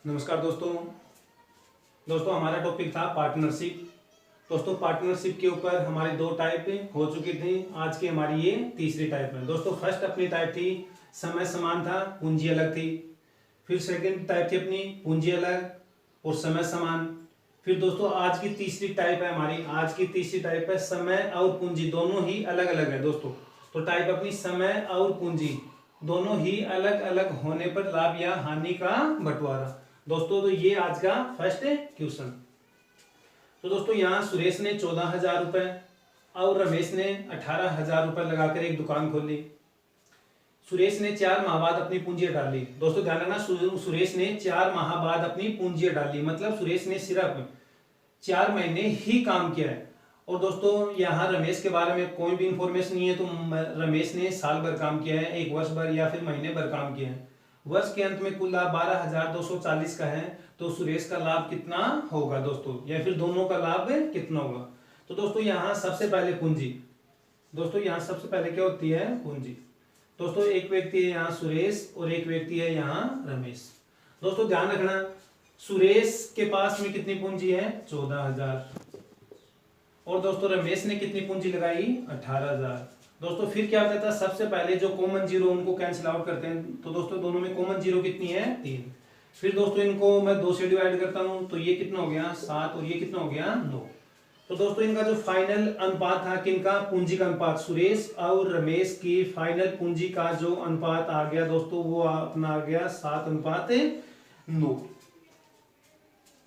नमस्कार दोस्तों हमारा टॉपिक था पार्टनरशिप। दोस्तों पार्टनरशिप के ऊपर हमारे दो टाइप हो चुकी थी। आज की हमारी ये तीसरी टाइप है। दोस्तों फर्स्ट अपनी टाइप थी समय समान था, पूंजी अलग थी। फिर सेकंड टाइप थी अपनी पूंजी अलग और समय समान। फिर दोस्तों आज की तीसरी टाइप है हमारी, आज की तीसरी टाइप है समय और पूंजी दोनों ही अलग अलग है। दोस्तों तो टाइप अपनी समय और पूंजी दोनों ही अलग अलग होने पर लाभ या हानि का बंटवारा। दोस्तों तो ये आज का फर्स्ट क्वेश्चन। तो दोस्तों यहाँ सुरेश ने 14,000 रुपए और रमेश ने 18,000 रुपए लगाकर एक दुकान खोली। सुरेश ने 4 माह बाद अपनी पूंजी डाली। दोस्तों ध्यान रखना, सुरेश ने 4 माह बाद अपनी पूंजी डाली, मतलब सुरेश ने सिर्फ 4 महीने ही काम किया है। और दोस्तों यहाँ रमेश के बारे में कोई भी इंफॉर्मेशन नहीं है, तो रमेश ने साल भर काम किया है, 1 वर्ष भर या फिर महीने भर काम किया है। वर्ष के अंत में कुल लाभ 12,240 का है, तो सुरेश का लाभ कितना होगा दोस्तों, या फिर दोनों का लाभ कितना होगा। तो दोस्तों यहाँ सबसे पहले पूंजी, दोस्तों यहाँ सबसे पहले क्या होती है पूंजी। दोस्तों एक व्यक्ति है यहाँ सुरेश और एक व्यक्ति है यहाँ रमेश। दोस्तों ध्यान रखना, सुरेश के पास में कितनी पूंजी है 14,000 और दोस्तों रमेश ने कितनी पूंजी लगाई 18,000। दोस्तों फिर क्या होता था, सबसे पहले जो कॉमन जीरो उनको कैंसिल आउट करते हैं। तो दोस्तों दोनों में कॉमन जीरो कितनी है 3। फिर दोस्तों इनको मैं 2 से डिवाइड करता हूं, तो ये कितना हो गया 7 और ये कितना हो गया 9। तो दोस्तों इनका जो फाइनल अनुपात था किनका, पूंजी का अनुपात, सुरेश और रमेश की फाइनल पूंजी का जो अनुपात आ गया दोस्तों वो अपना आ गया 7:9।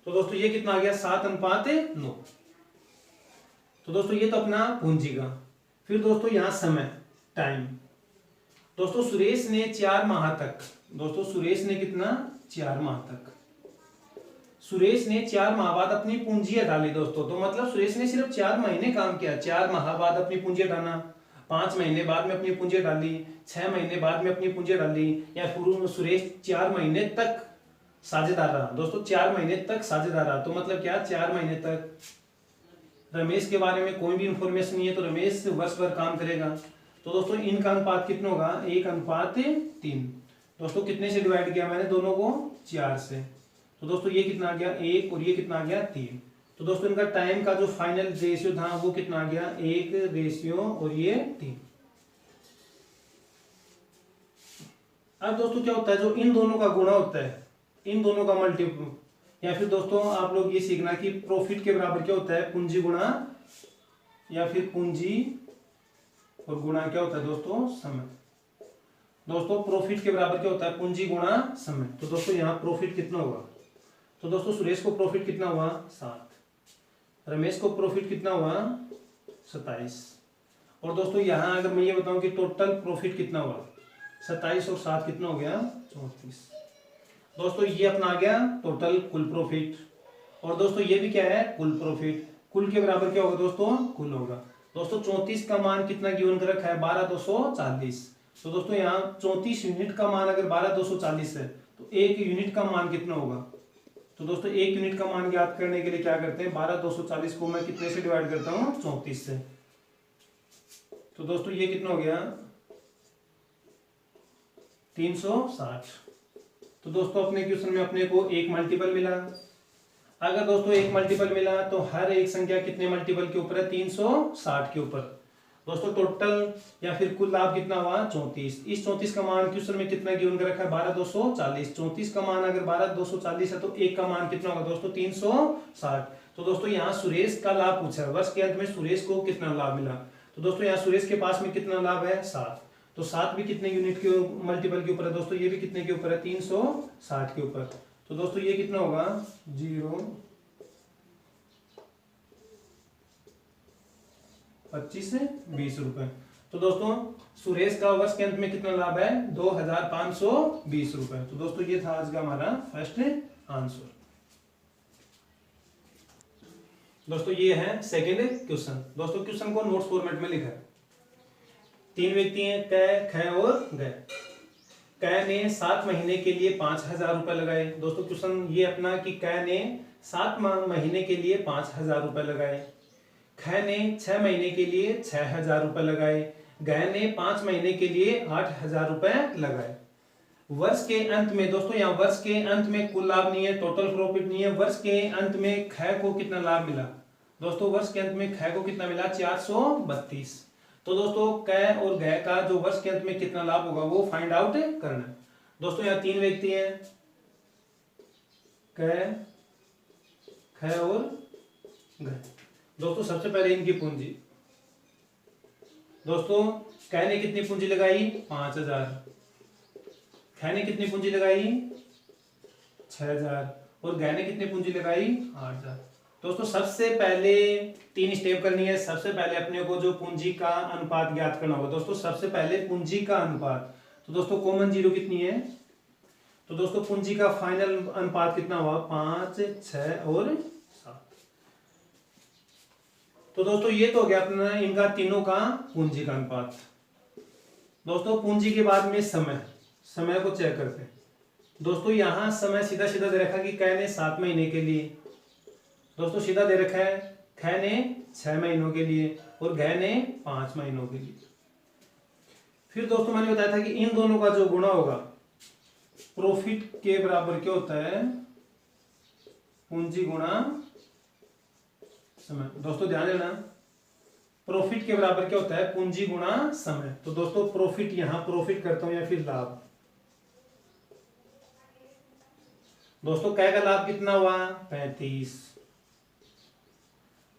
तो दोस्तों ये कितना आ गया 7:9। तो दोस्तों ये तो अपना पूंजी का। फिर दोस्तों यहां समय टाइम। दोस्तों सुरेश ने 4 माह तक, दोस्तों सुरेश ने कितना 4 माह तक, सुरेश ने 4 माह बाद अपनी पूंजी डाली। दोस्तों तो मतलब सुरेश ने सिर्फ 4 महीने काम किया, 4 माह बाद अपनी पूंजी डालना, 5 महीने बाद में अपनी पूंजी डाली, 6 महीने बाद में अपनी पूंजी डाली, या फिर सुरेश 4 महीने तक साझेदार रहा। दोस्तों 4 महीने तक साझेदार रहा, तो मतलब क्या 4 महीने तक। रमेश के बारे में कोई भी इंफॉर्मेशन नहीं है, तो रमेश वर्ष भर काम करेगा। तो दोस्तों इनका अनुपात कितना होगा 1:3। दोस्तों कितने से डिवाइड किया मैंने दोनों को 4 से। तो दोस्तों ये कितना आ गया 1 और ये कितना आ गया 3। तो दोस्तों इनका टाइम का जो फाइनल रेशियो था वो कितना आ गया 1 और ये 3। अब दोस्तों क्या होता है, जो इन दोनों का गुणा होता है, इन दोनों का मल्टीपल, या फिर दोस्तों आप लोग ये सीखना कि प्रॉफिट के बराबर क्या होता है पूंजी गुणा, या फिर पूंजी और गुणा क्या होता है दोस्तों समय। दोस्तों प्रॉफिट के बराबर क्या होता है पूंजी गुणा समय। तो दोस्तों यहाँ प्रॉफिट कितना होगा, तो दोस्तों सुरेश को प्रॉफिट कितना हुआ 7, रमेश को प्रॉफिट कितना हुआ 27। और दोस्तों यहाँ अगर मैं ये बताऊं कि टोटल प्रॉफिट कितना हुआ 27 और 7 कितना हो गया 34। दोस्तों ये अपना आ गया टोटल कुल प्रॉफिट। और दोस्तों ये भी क्या है कुल प्रॉफिट। कुल के बराबर क्या होगा दोस्तों कुल होगा। दोस्तों 34 का मान कितना गिवन कर रखा है 12,240। तो दोस्तों यहाँ 34 यूनिट का मान अगर 12,240 है तो 1 यूनिट का मान कितना होगा। तो दोस्तों 1 यूनिट का मान ज्ञात करने के लिए क्या करते हैं 12,240 को मैं कितने से डिवाइड करता हूँ 34 से। तो दोस्तों ये कितना हो गया 360। तो दोस्तों अपने क्वेश्चन में अपने को एक मल्टीपल मिला। अगर दोस्तों एक मल्टीपल मिला तो हर एक संख्या कितने मल्टीपल के ऊपर है 360 के ऊपर। दोस्तों टोटल या फिर कुल लाभ कितना हुआ 34। इस 34 का मान क्वेश्चन में कितना गिवन कर रखा है 12,240। 34 का मान अगर 12,240 है तो एक का मान कितना होगा दोस्तों 360। तो दोस्तों यहाँ सुरेश का लाभ पूछा है, वर्ष के अंत में सुरेश को कितना लाभ मिला। तो दोस्तों यहाँ सुरेश के पास में कितना लाभ है 7। तो 7 भी कितने यूनिट के मल्टीपल के ऊपर है दोस्तों, ये भी कितने के ऊपर है 360 के ऊपर। तो दोस्तों ये कितना होगा 0 25 से 20 रुपए। तो दोस्तों सुरेश का वर्ष के अंत में कितना लाभ है 2,520 रुपए। तो दोस्तों ये था आज का हमारा फर्स्ट आंसर। दोस्तों ये है सेकेंड क्वेश्चन। दोस्तों क्वेश्चन को नोट्स फॉर्मेट में लिखा है। 3 व्यक्ति हैं क, ख और ग। क ने 7 महीने के लिए 5,000 रुपए लगाए। दोस्तों क्वेश्चन ये अपना कि क ने 7 महीने के लिए 5,000 रुपए लगाए। ख ने 6 महीने के लिए 6,000 रुपए लगाए। ग ने 5 महीने के लिए 8,000 रुपए लगाए। वर्ष के अंत में दोस्तों, यहाँ वर्ष के अंत में कुल लाभ नहीं है, टोटल प्रॉफिट नहीं है, वर्ष के अंत में ख को कितना लाभ मिला दोस्तों, वर्ष के अंत में ख को कितना मिला 432। तो दोस्तों क और घ का जो वर्ष के अंत में कितना लाभ होगा वो फाइंड आउट करना है। दोस्तों यहाँ 3 व्यक्ति हैं, क, ख और घ। दोस्तों सबसे पहले इनकी पूंजी, दोस्तों क ने कितनी पूंजी लगाई 5000, ख ने कितनी पूंजी लगाई 6000 और घ ने कितनी पूंजी लगाई 8000। दोस्तों सबसे पहले 3 स्टेप करनी है। सबसे पहले अपने को जो पूंजी का अनुपात ज्ञात करना होगा दोस्तों, सबसे पहले पूंजी का अनुपात। तो दोस्तों कॉमन जीरो कितनी है, तो दोस्तों पूंजी का फाइनल अनुपात कितना हुआ 5, 6 और 7। तो दोस्तों ये तो हो गया अपना इनका तीनों का पूंजी का अनुपात। दोस्तों पूंजी के बाद में समय को चेक करते हैं। दोस्तों यहां समय सीधा सीधा दे रखा कि क ने 7 महीने के लिए, दोस्तों सीधा दे रखा है ख ने 6 महीनों के लिए और घ ने 5 महीनों के लिए। फिर दोस्तों मैंने बताया था कि इन दोनों का जो गुणा होगा प्रॉफिट के बराबर क्या होता है, पूंजी गुणा समय। दोस्तों ध्यान देना, प्रॉफिट के बराबर क्या होता है, पूंजी गुणा समय। तो दोस्तों प्रॉफिट, यहां प्रॉफिट करता हूं या फिर लाभ। दोस्तों क का लाभ कितना हुआ 35,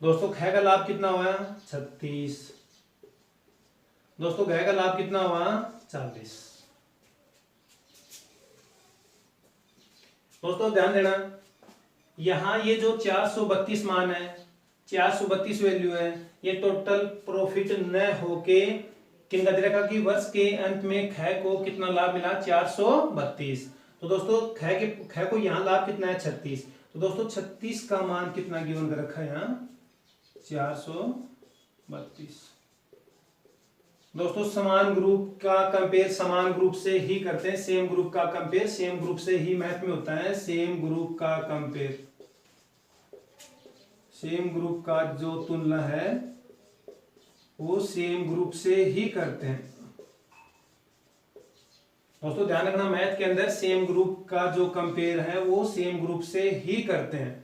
दोस्तों ख का लाभ कितना हुआ 36, दोस्तों घ का लाभ कितना हुआ 40। दोस्तों ध्यान देना, यहां ये जो 432 मान है, 432 वैल्यू है, ये टोटल प्रॉफिट न होके किन का दे रखा कि वर्ष के अंत में ख को कितना लाभ मिला 432। तो दोस्तों ख को यहाँ लाभ कितना है 36। तो दोस्तों 36 का मान कितना गिवन कर रखा है यहाँ 432। दोस्तों समान ग्रुप का कंपेयर समान ग्रुप से ही करते हैं, सेम ग्रुप का कंपेयर सेम ग्रुप से ही मैथ में होता है। सेम ग्रुप का कंपेयर, सेम ग्रुप का जो तुलना है वो सेम ग्रुप से ही करते हैं। दोस्तों ध्यान रखना, मैथ के अंदर सेम ग्रुप का जो कंपेयर है वो सेम ग्रुप से ही करते हैं।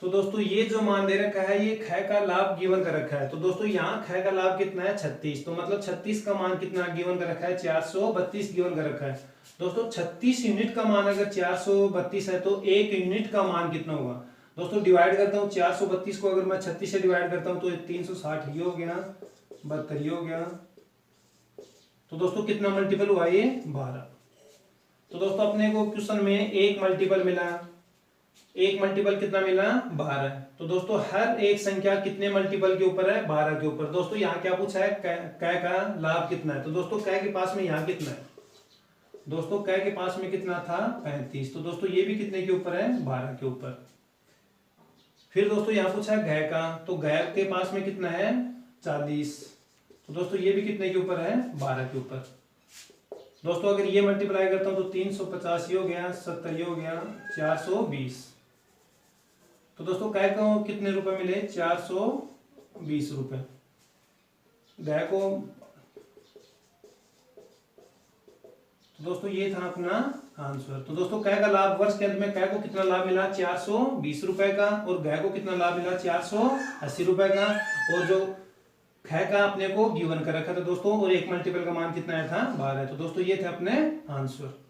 तो दोस्तों ये जो मान दे रखा है ये ख का लाभ गिवन कर रखा है। तो दोस्तों यहाँ ख का लाभ कितना है 36, तो मतलब 36 का मान कितना गिवन कर रखा है 432 गिवन कर रखा है। दोस्तों 36 यूनिट का मान अगर 432 है तो 1 यूनिट का मान कितना होगा। दोस्तों डिवाइड करता हूँ 432 को, अगर मैं 36 से डिवाइड करता हूँ तो 360 ही हो गया, 72 ही हो गया। तो दोस्तों कितना मल्टीपल हुआ ये 12। तो दोस्तों अपने को क्वेश्चन में एक मल्टीपल मिला, एक मल्टीपल कितना मिला 12। तो दोस्तों हर एक संख्या कितने मल्टीपल के ऊपर है 12 के ऊपर। दोस्तों यहाँ क्या पूछा है क का लाभ कितना है। तो दोस्तों क के पास में यहाँ कितना है, दोस्तों क के पास में कितना था 35। तो दोस्तों ये भी कितने के ऊपर है 12 के ऊपर। फिर दोस्तों यहाँ पूछा है घ का, तो घ के पास में कितना है 40। तो दोस्तों ये भी कितने के ऊपर है 12 के ऊपर। दोस्तों अगर ये मल्टीप्लाई करता हूं तो 350 हो गया, 70 हो गया, 420। तो दोस्तों कै को कितने रुपए मिले 420 रुपए। गाय को तो दोस्तों ये था अपना आंसर। तो दोस्तों कै का लाभ वर्ष के अंत में कै को कितना लाभ मिला 420 रुपए का, और गाय को कितना लाभ मिला 480 रुपए का, और जो ख का अपने को गिवन कर रखा था दोस्तों, और एक मल्टीपल का मान कितना आया था 12। तो दोस्तों ये थे अपने आंसर।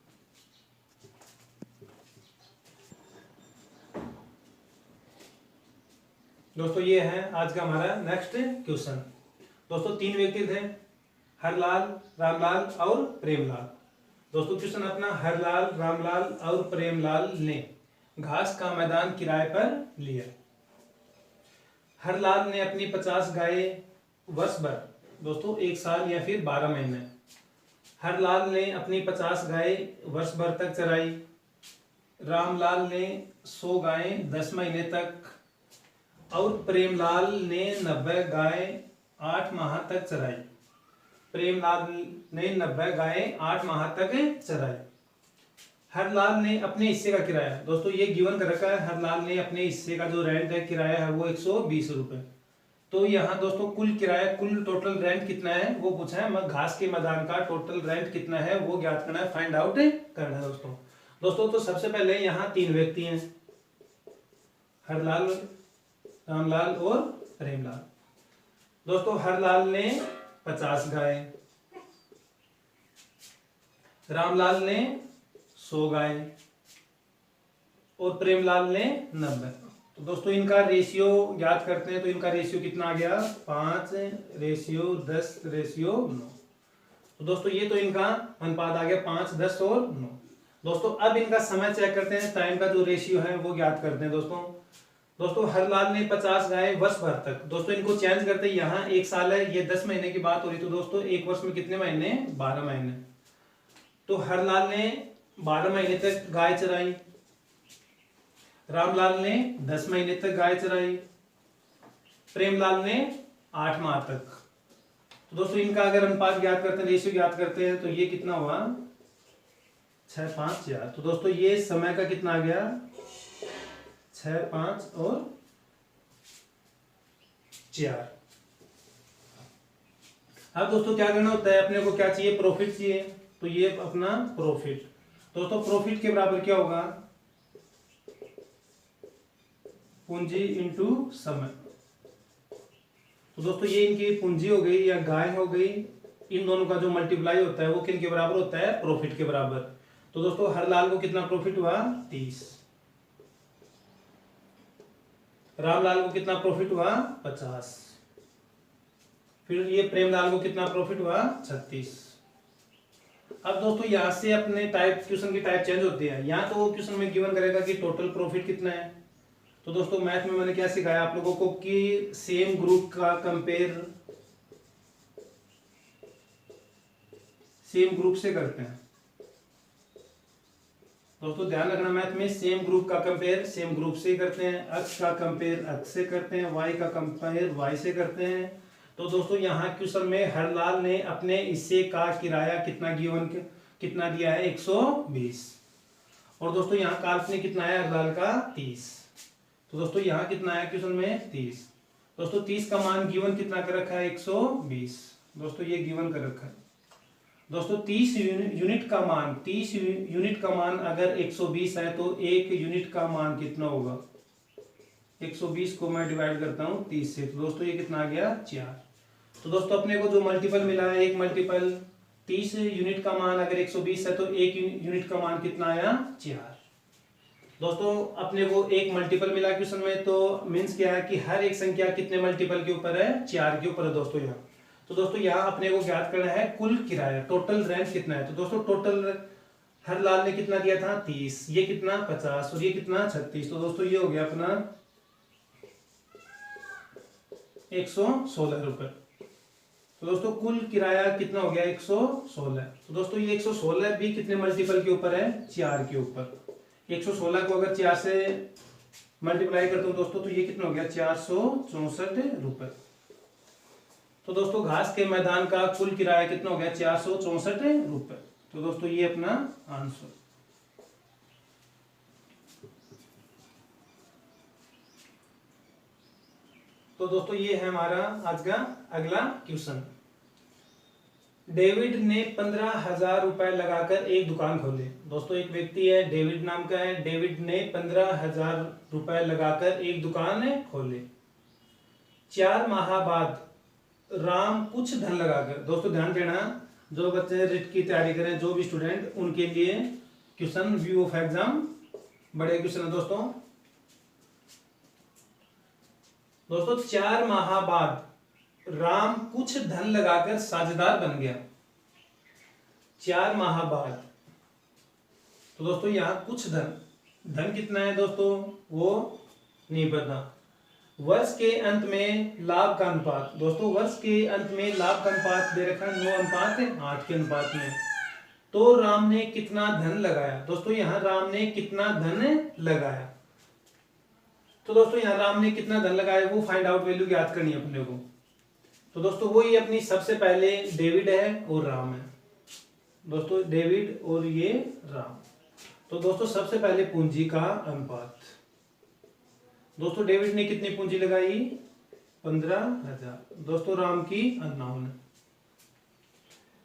दोस्तों ये है आज का हमारा नेक्स्ट क्वेश्चन। दोस्तों तीन व्यक्ति थे, हरलाल, रामलाल और प्रेमलाल। दोस्तों क्वेश्चन अपना, हरलाल, रामलाल और प्रेमलाल ने घास का मैदान किराए पर लिया। हरलाल ने अपनी 50 गायें वर्ष भर, दोस्तों 1 साल या फिर 12 महीने, हरलाल ने अपनी 50 गायें वर्ष भर तक चराई। रामलाल ने 100 गायें 10 महीने तक, और प्रेमलाल ने 90 गायें 8 माह तक चराई। प्रेमलाल ने 90 गायें 8 माह तक चराई। हरलाल ने अपने हिस्से का किराया, दोस्तों ये गिवन कर रखा है, हरलाल ने अपने हिस्से का जो रेंट है किराया है वो 120 रुपए। तो यहाँ दोस्तों कुल किराया, कुल टोटल रेंट कितना है वो पूछा है। घास के मैदान का टोटल रेंट कितना है वो ज्ञात करना है, फाइंड आउट करना है दोस्तों। तो सबसे पहले यहाँ 3 व्यक्ति हैं, हरलाल, रामलाल और प्रेमलाल। दोस्तों हरलाल ने 50 गाय, रामलाल ने 100 गाय और प्रेमलाल ने 90। तो दोस्तों इनका रेशियो याद करते हैं, तो इनका रेशियो कितना आ गया 5:10:9। तो दोस्तों ये तो इनका अनुपात आ गया 5, 10 और 9। दोस्तों अब इनका समय चेक करते हैं, टाइम का जो रेशियो है वो ज्ञात करते हैं दोस्तों हरलाल ने 50 गाय वर्ष भर तक। दोस्तों इनको चेंज करते हैं, यहाँ 1 साल है, ये 10 महीने की बात हो रही, तो दोस्तों 1 वर्ष में कितने महीने, 12 महीने। तो हरलाल ने 12 महीने तक गाय चराई, रामलाल ने 10 महीने तक गाय चराई, प्रेमलाल ने 8 माह तक। तो दोस्तों इनका अगर अनुपात ज्ञात करते हैं, रेशियो ज्ञात करते हैं, तो ये कितना हुआ 6, 5, 4। तो दोस्तों ये समय का कितना आ गया 6, 5 और 4। अब दोस्तों क्या करना होता है, अपने को क्या चाहिए, प्रॉफिट चाहिए। तो ये अपना प्रॉफिट, दोस्तों प्रॉफिट के बराबर क्या होगा, पूंजी इंटू समय। तो दोस्तों ये इनकी पूंजी हो गई या गाय हो गई, इन दोनों का जो मल्टीप्लाई होता है वो किन के बराबर होता है, प्रॉफिट के बराबर। तो दोस्तों हरलाल को कितना प्रॉफिट हुआ 30, रामलाल को कितना प्रॉफिट हुआ 50, फिर ये प्रेमलाल को कितना प्रॉफिट हुआ 36। अब दोस्तों यहां से अपने टाइप, क्वेश्चन की टाइप चेंज होती है। यहाँ तो क्वेश्चन में गिवन करेगा कि टोटल प्रॉफिट कितना है। तो दोस्तों मैथ में मैंने क्या सिखाया आप लोगों को कि सेम ग्रुप का कंपेयर सेम ग्रुप से करते हैं। दोस्तों ध्यान रखना, मैथ में सेम ग्रुप का कंपेयर सेम ग्रुप से करते हैं, अक्ष का कंपेयर अक्ष से करते हैं, वाई का कंपेयर वाई से करते हैं। तो दोस्तों यहाँ क्वेश्चन में हरलाल ने अपने हिस्से का किराया कितना गिवन, कितना दिया है 120, और दोस्तों यहाँ काल्पनिक कितना है हरलाल का 30। तो दोस्तों यहाँ कितना है क्वेश्चन में 30। दोस्तों 30 का मान गिवन कितना कर रखा है 120। दोस्तों ये गिवन कर रखा है। दोस्तों 30 यूनिट का मान, 30 यूनिट का मान अगर 120 है तो 1 यूनिट का मान कितना होगा, 120 को मैं डिवाइड करता हूँ 30 से। तो दोस्तों ये कितना आ गया 4। तो दोस्तों अपने को जो मल्टीपल मिला है, एक मल्टीपल 30 यूनिट का मान अगर 120 है तो 1 यूनिट का मान कितना आया 4। दोस्तों अपने को एक मल्टीपल मिला क्वेश्चन में, तो मीन्स क्या है कि हर एक संख्या कितने मल्टीपल के ऊपर है, 4 के ऊपर है दोस्तों यहाँ। तो दोस्तों यहाँ अपने को ज्ञात करना है कुल किराया, टोटल रेंट कितना है। तो दोस्तों टोटल हरलाल ने कितना दिया था 30, ये कितना 50 और ये कितना 36। तो दोस्तों ये हो गया अपना 116 रुपए। तो दोस्तों कुल किराया कितना हो गया 116। तो दोस्तों ये 116 भी कितने मल्टीपल के ऊपर है, 4 के ऊपर। 116 को अगर 4 से मल्टीप्लाई करता हूं दोस्तों तो ये कितना हो गया 464 रुपए। तो दोस्तों घास के मैदान का कुल किराया कितना हो गया 464 रुपए। तो दोस्तों ये अपना आंसर। तो दोस्तों ये है हमारा आज का अगला क्वेश्चन। डेविड ने 15,000 रुपए लगाकर एक दुकान खोली। दोस्तों एक व्यक्ति है डेविड नाम का है, डेविड ने 15,000 रुपए लगाकर एक दुकान खोली। 4 माह बाद राम कुछ धन लगाकर, दोस्तों ध्यान देना जो बच्चे रिट की तैयारी करें, जो भी स्टूडेंट, उनके लिए क्वेश्चन व्यू ऑफ एग्जाम बड़े क्वेश्चन है दोस्तों। 4 माह बाद राम कुछ धन लगाकर साझेदार बन गया। 4 माह बाद, तो दोस्तों यहां कुछ धन कितना है दोस्तों वो नहीं पता। वर्ष के अंत में लाभ का अनुपात, दोस्तों वर्ष के अंत में लाभ का अनुपात दे रखा है 9:8 के अनुपात में। तो राम ने कितना धन लगाया, दोस्तों यहां राम ने कितना धन लगाया। तो दोस्तों यहां राम ने कितना धन लगाया वो फाइंड आउट वैल्यू याद करनी है अपने को। तो दोस्तों वो ये अपनी सबसे पहले डेविड है और राम है, दोस्तों डेविड और ये राम। तो दोस्तों सबसे पहले पूंजी का अनुपात, दोस्तों डेविड ने कितनी पूंजी लगाई 15,000। दोस्तों राम की अननोन।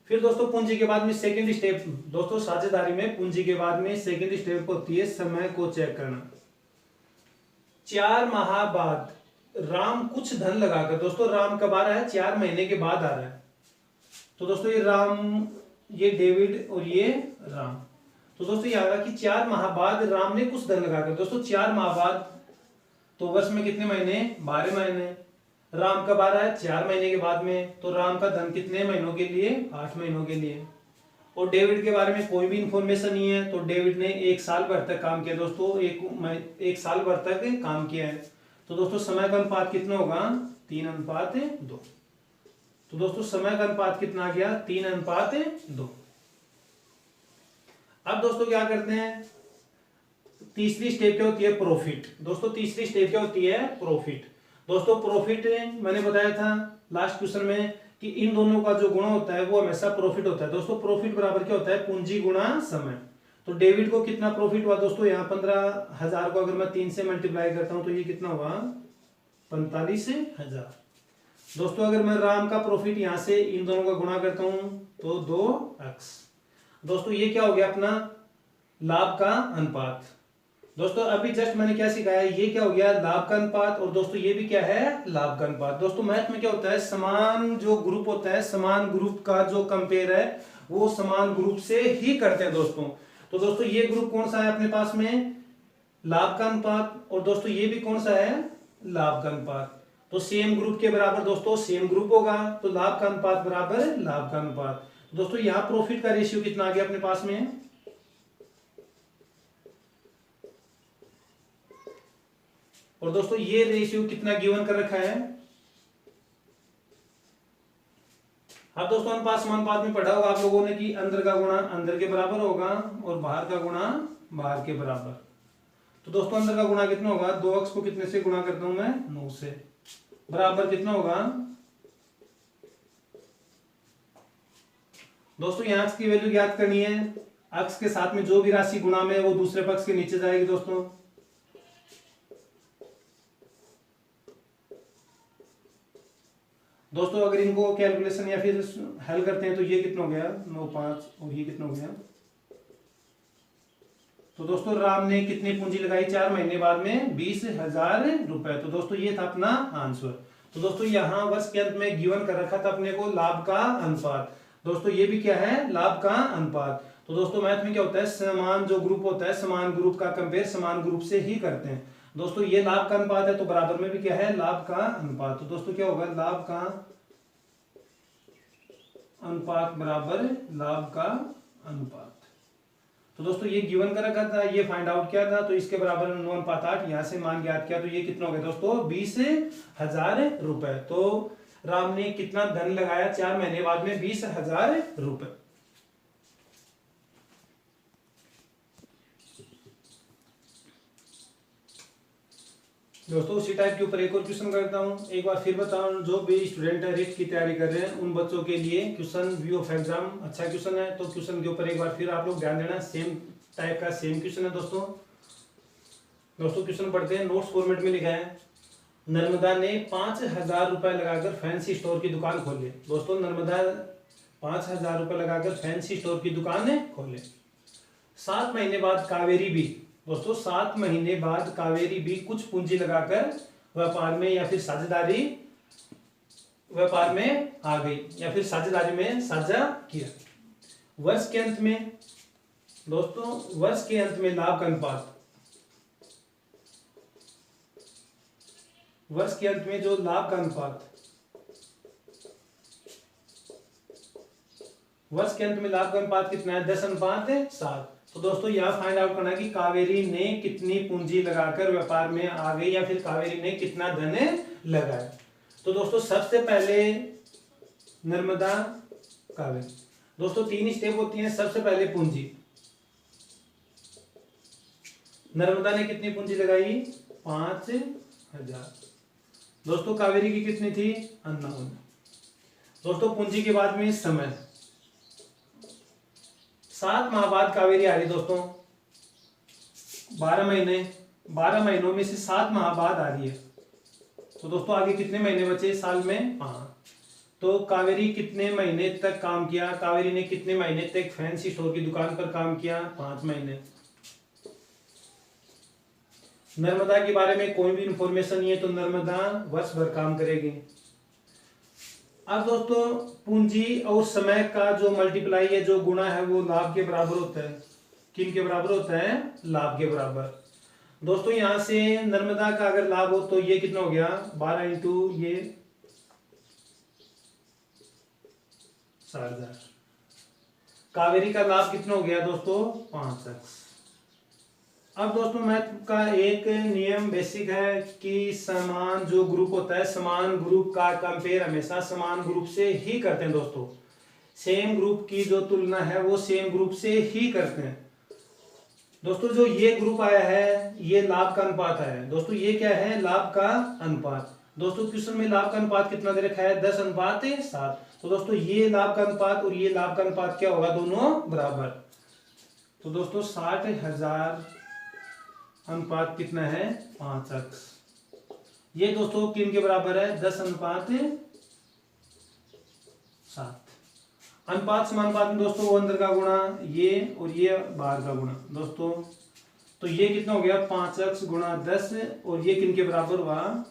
फिर दोस्तों पूंजी के बाद में सेकंड स्टेप, दोस्तों साझेदारी में पूंजी के बाद में सेकंड स्टेप होती है समय को चेक करना। 4 माह बाद राम कुछ धन लगाकर, दोस्तों राम कब आ रहा है, 4 महीने के बाद आ रहा है। तो दोस्तों ये राम, ये डेविड और ये राम। तो दोस्तों ये आएगा कि 4 माह बाद राम ने कुछ धन लगाकर। दोस्तों 4 माह बाद, तो वर्ष में कितने महीने, 12 महीने। राम कब आ रहा है, 4 महीने के बाद में। तो राम का धन कितने महीनों के लिए, 8 महीनों के लिए। और डेविड के बारे में कोई भी इंफॉर्मेशन नहीं है, तो डेविड ने 1 साल भर तक काम किया। दोस्तों एक साल भर तक काम किया है। तो दोस्तों समय का अनुपात कितना होगा, 3:2। तो दोस्तों समय का अनुपात कितना आ गया, 3:2। अब दोस्तों क्या करते हैं, तीसरी स्टेप क्या होती है, प्रॉफिट। दोस्तों तीसरी स्टेप क्या होती है, प्रॉफिट। दोस्तों प्रॉफिट मैंने बताया था लास्ट क्वेश्चन में कि इन दोनों का जो गुणा होता है वो हमेशा प्रॉफिट होता है। दोस्तों प्रॉफिट बराबर क्या होता है, पूंजी गुणा समय। तो डेविड को कितना प्रॉफिट हुआ दोस्तों, यहाँ 15,000 को अगर मैं 3 से मल्टीप्लाई करता हूं तो ये कितना हुआ, 45,000। दोस्तों अगर मैं राम का प्रॉफिट यहां से इन दोनों का गुणा करता हूं तो 2x। दोस्तों ये क्या हो गया, अपना लाभ का अनुपात। दोस्तों अभी जस्ट मैंने क्या सिखाया, ये क्या हो गया, लाभ का अनुपात। और दोस्तों ये भी क्या है, लाभ का अनुपात। दोस्तों मैथ में क्या होता है, समान जो ग्रुप होता है, समान ग्रुप का जो कंपेयर है वो समान ग्रुप से ही करते हैं दोस्तों। तो दोस्तों ये ग्रुप कौन सा है अपने पास में, लाभ का अनुपात। और दोस्तों ये भी कौन सा है, लाभ का अनुपात। तो सेम ग्रुप के बराबर दोस्तों सेम ग्रुप होगा, तो लाभ का अनुपात बराबर लाभ का अनुपात। दोस्तों यहां प्रॉफिट का रेशियो कितना आ गया अपने पास में, और दोस्तों ये रेशियो कितना गिवन कर रखा है। अब दोस्तों अनुपात समानुपात में पढ़ा होगा आप लोगों ने कि अंदर का गुणा अंदर के बराबर होगा और बाहर का गुणा बाहर के बराबर। तो दोस्तों अंदर का गुणा कितना होगा, 2x को कितने से गुणा करता हूं मैं, 9 से, बराबर कितना होगा। दोस्तों यहां x की वैल्यू ज्ञात करनी है। x के साथ में जो भी राशि गुणा में है वो दूसरे पक्ष के नीचे जाएगी दोस्तों। दोस्तों अगर इनको कैलकुलेशन या फिर हल करते हैं तो ये कितना हो गया, 9, 5 और ये कितना हो गया। तो दोस्तों राम ने कितनी पूंजी लगाई 4 महीने बाद में, 20,000 रुपए। तो दोस्तों ये था अपना आंसर। तो दोस्तों यहां वर्ष के अंत में गिवन कर रखा था अपने को लाभ का अनुपात। दोस्तों ये भी क्या है, लाभ का अनुपात। तो दोस्तों मैथ में क्या होता है, समान जो ग्रुप होता है समान ग्रुप का कंपेयर समान ग्रुप से ही करते हैं। दोस्तों ये लाभ का अनुपात है तो बराबर में भी क्या है, लाभ का अनुपात। तो दोस्तों क्या होगा, लाभ का अनुपात बराबर लाभ का अनुपात। तो दोस्तों ये गिवन कर रखा था, ये फाइंड आउट किया था, तो इसके बराबर 9:8 यहां से मान ज्ञात किया। तो ये कितना हो गया दोस्तों, 20,000 रुपए। तो राम ने कितना धन लगाया 4 महीने बाद में, 20,000 रुपए। दोस्तों उसी टाइप के ऊपर एक और क्वेश्चन करता हूं। एक बार फिर बताऊं, जो भी स्टूडेंट है रिट की तैयारी कर रहे हैं उन बच्चों के लिए क्वेश्चन व्यू ऑफ एग्जाम अच्छा क्वेश्चन है। तो क्वेश्चन के ऊपर एक बार फिर आप लोग ध्यान देना, सेम टाइप का सेम क्वेश्चन है दोस्तों। दोस्तों क्वेश्चन पढ़ते हैं, नोट्स फॉर्मेट में लिखा है, नर्मदा ने 5,000 रुपए लगाकर फैंसी स्टोर की दुकान खोली। दोस्तों नर्मदा 5,000 रुपए लगाकर फैंसी स्टोर की दुकान खोले। 7 महीने बाद कावेरी भी, दोस्तों 7 महीने बाद कावेरी भी कुछ पूंजी लगाकर व्यापार में या फिर साझेदारी व्यापार में आ गई या फिर साझेदारी में साझा किया। वर्ष के अंत में दोस्तों, वर्ष के अंत में लाभ का अनुपात, वर्ष के अंत में जो लाभ का अनुपात, वर्ष के अंत में लाभ का अनुपात कितना है, 10:7। तो दोस्तों यह फाइंड आउट करना है कि कावेरी ने कितनी पूंजी लगाकर व्यापार में आ गई या फिर कावेरी ने कितना धन लगाया। तो दोस्तों सबसे पहले नर्मदा कावेरी, दोस्तों 3 स्टेप होती हैं। सबसे पहले पूंजी, नर्मदा ने कितनी पूंजी लगाई, 5,000। दोस्तों कावेरी की कितनी थी, 9। दोस्तों पूंजी के बाद में समय, 7 माह बाद कावेरी आ रही दोस्तों, 12 महीने, 12 महीनों में से 7 माह बाद आ रही है। तो दोस्तों आगे कितने महीने बचे साल में? 5। तो कावेरी कितने महीने तक काम किया? कावेरी ने कितने महीने तक फैंसी स्टोर की दुकान पर काम किया? 5 महीने। नर्मदा के बारे में कोई भी इंफॉर्मेशन नहीं है तो नर्मदा वर्ष भर काम करेगी। अब दोस्तों पूंजी और समय का जो मल्टीप्लाई है, जो गुणा है, वो लाभ के बराबर होता है। किन के बराबर होता है? लाभ के बराबर। दोस्तों यहां से नर्मदा का अगर लाभ हो तो ये कितना हो गया? 12 इंटू ये 4000। कावेरी का लाभ कितना हो गया दोस्तों? 5x। अब दोस्तों मैथ का एक नियम बेसिक है कि समान जो ग्रुप होता है, समान ग्रुप का कंपेयर हमेशा समान ग्रुप से ही करते हैं दोस्तों। सेम ग्रुप की जो तुलना है वो सेम ग्रुप से ही करते हैं दोस्तों। जो ये ग्रुप आया है ये लाभ का अनुपात है दोस्तों। ये क्या है? लाभ का अनुपात। दोस्तों क्वेश्चन में लाभ का अनुपात कितना दे रखा है? 10:7। तो दोस्तों ये लाभ का अनुपात और ये लाभ का अनुपात क्या होगा? दोनों बराबर। तो दोस्तों 60,000 अनुपात कितना है? 5x। ये दोस्तों किन के बराबर है? 10:7। अनुपात समानुपात में दोस्तों वो अंदर का गुणा ये और ये बाहर का गुणा दोस्तों। तो ये कितना हो गया? 5x गुणा 10 और ये किन के बराबर हुआ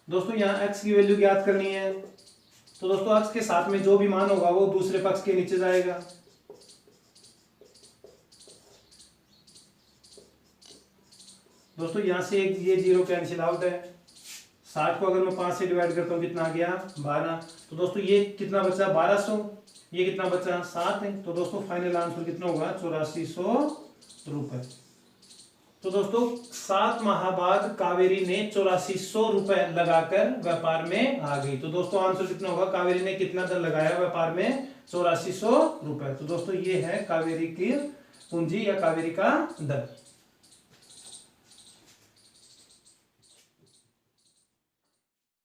दोस्तों? यहाँ x की वैल्यू ज्ञात करनी है तो दोस्तों x के साथ में जो भी मान होगा वो दूसरे पक्ष के नीचे जाएगा। दोस्तों यहां से एक ये 0 कैंसिल आउट है। 60 को अगर मैं 5 से डिवाइड करता हूँ कितना आ गया? 12। तो दोस्तों ये कितना बचा? 1200। ये कितना बचा? 7 है। तो दोस्तों फाइनल आंसर कितना होगा? 8400 रुपए। तो दोस्तों 7 माह बाद कावेरी ने 8400 रुपए लगाकर व्यापार में आ गई। तो दोस्तों आंसर कितना होगा? कावेरी ने कितना धन लगाया व्यापार में? 8400 रुपए। तो दोस्तों ये है कावेरी की पूंजी या कावेरी का धन।